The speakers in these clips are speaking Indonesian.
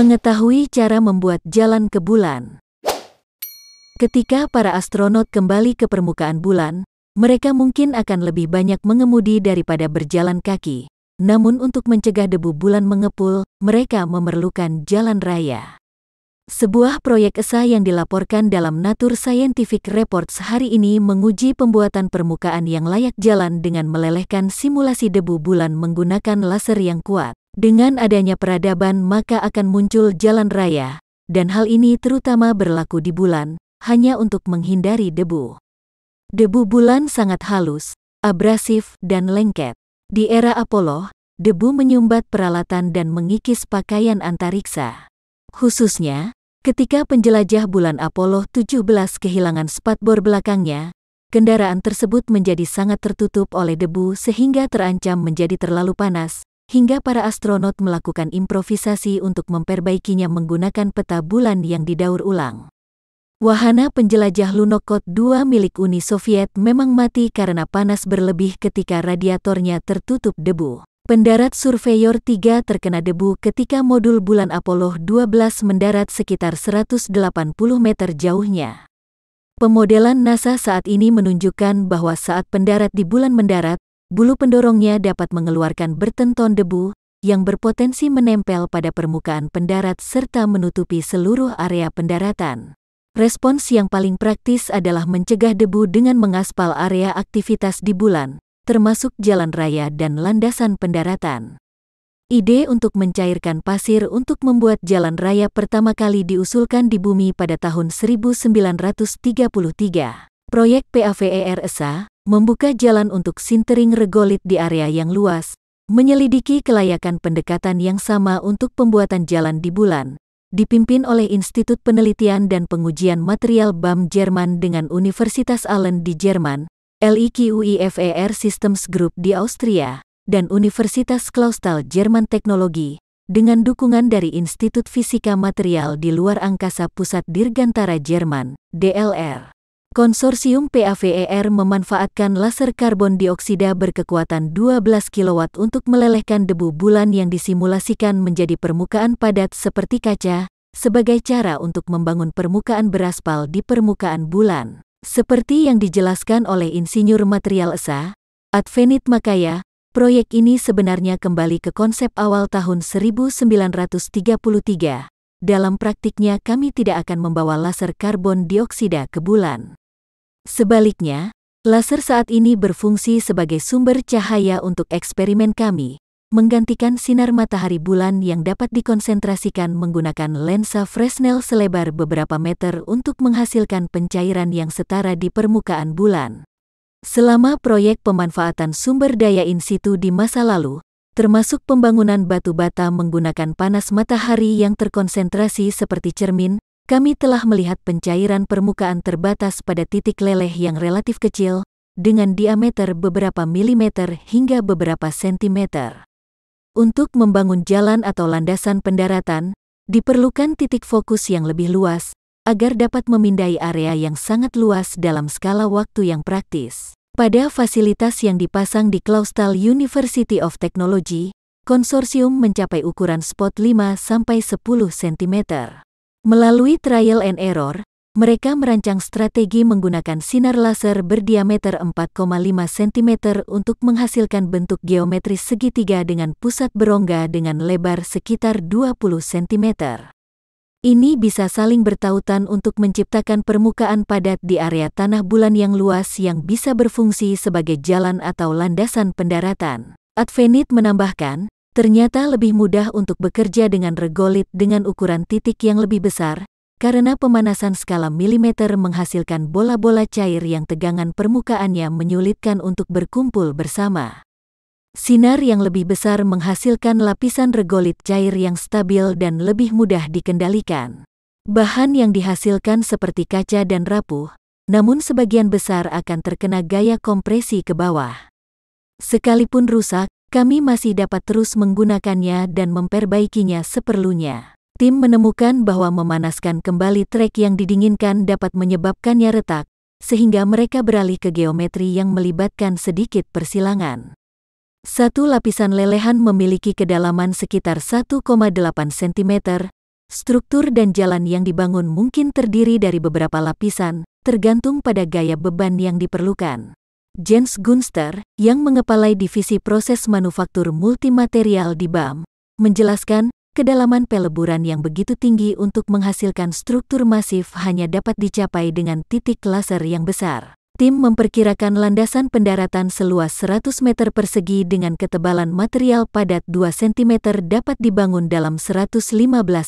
Mengetahui cara membuat jalan ke bulan. Ketika para astronot kembali ke permukaan bulan, mereka mungkin akan lebih banyak mengemudi daripada berjalan kaki. Namun untuk mencegah debu bulan mengepul, mereka memerlukan jalan raya. Sebuah proyek ESA yang dilaporkan dalam Nature Scientific Reports hari ini menguji pembuatan permukaan yang layak jalan dengan melelehkan simulasi debu bulan menggunakan laser yang kuat. Dengan adanya peradaban maka akan muncul jalan raya, dan hal ini terutama berlaku di bulan, hanya untuk menghindari debu. Debu bulan sangat halus, abrasif, dan lengket. Di era Apollo, debu menyumbat peralatan dan mengikis pakaian antariksa. Khususnya, ketika penjelajah bulan Apollo 17 kehilangan spatbor belakangnya, kendaraan tersebut menjadi sangat tertutup oleh debu sehingga terancam menjadi terlalu panas, hingga para astronot melakukan improvisasi untuk memperbaikinya menggunakan peta bulan yang didaur ulang. Wahana penjelajah Lunokhod 2 milik Uni Soviet memang mati karena panas berlebih ketika radiatornya tertutup debu. Pendarat Surveyor 3 terkena debu ketika modul bulan Apollo 12 mendarat sekitar 180 meter jauhnya. Pemodelan NASA saat ini menunjukkan bahwa saat pendarat di bulan mendarat, bulu pendorongnya dapat mengeluarkan bertenton debu yang berpotensi menempel pada permukaan pendarat serta menutupi seluruh area pendaratan. Respons yang paling praktis adalah mencegah debu dengan mengaspal area aktivitas di bulan, termasuk jalan raya dan landasan pendaratan. Ide untuk mencairkan pasir untuk membuat jalan raya pertama kali diusulkan di bumi pada tahun 1933. Proyek PAVER ESA membuka jalan untuk sintering regolit di area yang luas, menyelidiki kelayakan pendekatan yang sama untuk pembuatan jalan di bulan, dipimpin oleh Institut Penelitian dan Pengujian Material BAM Jerman dengan Universitas Allen di Jerman, LIQUIFER Systems Group di Austria, dan Universitas Clausthal Jerman Teknologi, dengan dukungan dari Institut Fisika Material di Luar Angkasa Pusat Dirgantara Jerman, DLR. Konsorsium PAVER memanfaatkan laser karbon dioksida berkekuatan 12 kW untuk melelehkan debu bulan yang disimulasikan menjadi permukaan padat seperti kaca, sebagai cara untuk membangun permukaan beraspal di permukaan bulan. Seperti yang dijelaskan oleh insinyur material ESA, Advenit Makaya, proyek ini sebenarnya kembali ke konsep awal tahun 1933. Dalam praktiknya kami tidak akan membawa laser karbon dioksida ke bulan. Sebaliknya, laser saat ini berfungsi sebagai sumber cahaya untuk eksperimen kami, menggantikan sinar matahari bulan yang dapat dikonsentrasikan menggunakan lensa Fresnel selebar beberapa meter untuk menghasilkan pencairan yang setara di permukaan bulan. Selama proyek pemanfaatan sumber daya in situ di masa lalu, termasuk pembangunan batu bata menggunakan panas matahari yang terkonsentrasi seperti cermin, kami telah melihat pencairan permukaan terbatas pada titik leleh yang relatif kecil, dengan diameter beberapa milimeter hingga beberapa sentimeter. Untuk membangun jalan atau landasan pendaratan, diperlukan titik fokus yang lebih luas, agar dapat memindai area yang sangat luas dalam skala waktu yang praktis. Pada fasilitas yang dipasang di Clausthal University of Technology, konsorsium mencapai ukuran spot 5–10 cm. Melalui trial and error, mereka merancang strategi menggunakan sinar laser berdiameter 4,5 cm untuk menghasilkan bentuk geometris segitiga dengan pusat berongga dengan lebar sekitar 20 cm. Ini bisa saling bertautan untuk menciptakan permukaan padat di area tanah bulan yang luas yang bisa berfungsi sebagai jalan atau landasan pendaratan. Advenit menambahkan, ternyata lebih mudah untuk bekerja dengan regolit dengan ukuran titik yang lebih besar, karena pemanasan skala milimeter menghasilkan bola-bola cair yang tegangan permukaannya menyulitkan untuk berkumpul bersama. Sinar yang lebih besar menghasilkan lapisan regolit cair yang stabil dan lebih mudah dikendalikan. Bahan yang dihasilkan seperti kaca dan rapuh, namun sebagian besar akan terkena gaya kompresi ke bawah. Sekalipun rusak, kami masih dapat terus menggunakannya dan memperbaikinya seperlunya. Tim menemukan bahwa memanaskan kembali trek yang didinginkan dapat menyebabkannya retak, sehingga mereka beralih ke geometri yang melibatkan sedikit persilangan. Satu lapisan lelehan memiliki kedalaman sekitar 1,8 cm, Struktur dan jalan yang dibangun mungkin terdiri dari beberapa lapisan, tergantung pada gaya beban yang diperlukan. Jens Gunster, yang mengepalai divisi proses manufaktur multimaterial di BAM, menjelaskan, kedalaman peleburan yang begitu tinggi untuk menghasilkan struktur masif hanya dapat dicapai dengan titik laser yang besar. Tim memperkirakan landasan pendaratan seluas 100 meter persegi dengan ketebalan material padat 2 cm dapat dibangun dalam 115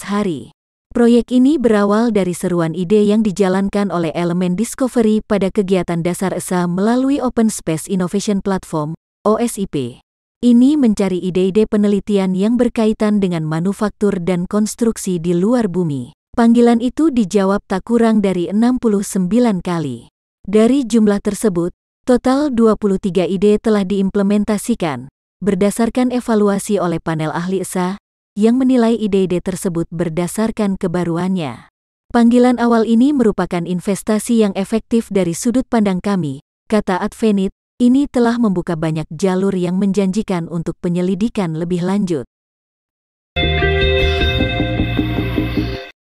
hari. Proyek ini berawal dari seruan ide yang dijalankan oleh Elemen Discovery pada kegiatan dasar ESA melalui Open Space Innovation Platform, OSIP. Ini mencari ide-ide penelitian yang berkaitan dengan manufaktur dan konstruksi di luar bumi. Panggilan itu dijawab tak kurang dari 69 kali. Dari jumlah tersebut, total 23 ide telah diimplementasikan, berdasarkan evaluasi oleh panel ahli ESA, yang menilai ide-ide tersebut berdasarkan kebaruannya. Panggilan awal ini merupakan investasi yang efektif dari sudut pandang kami, kata Advenit, ini telah membuka banyak jalur yang menjanjikan untuk penyelidikan lebih lanjut.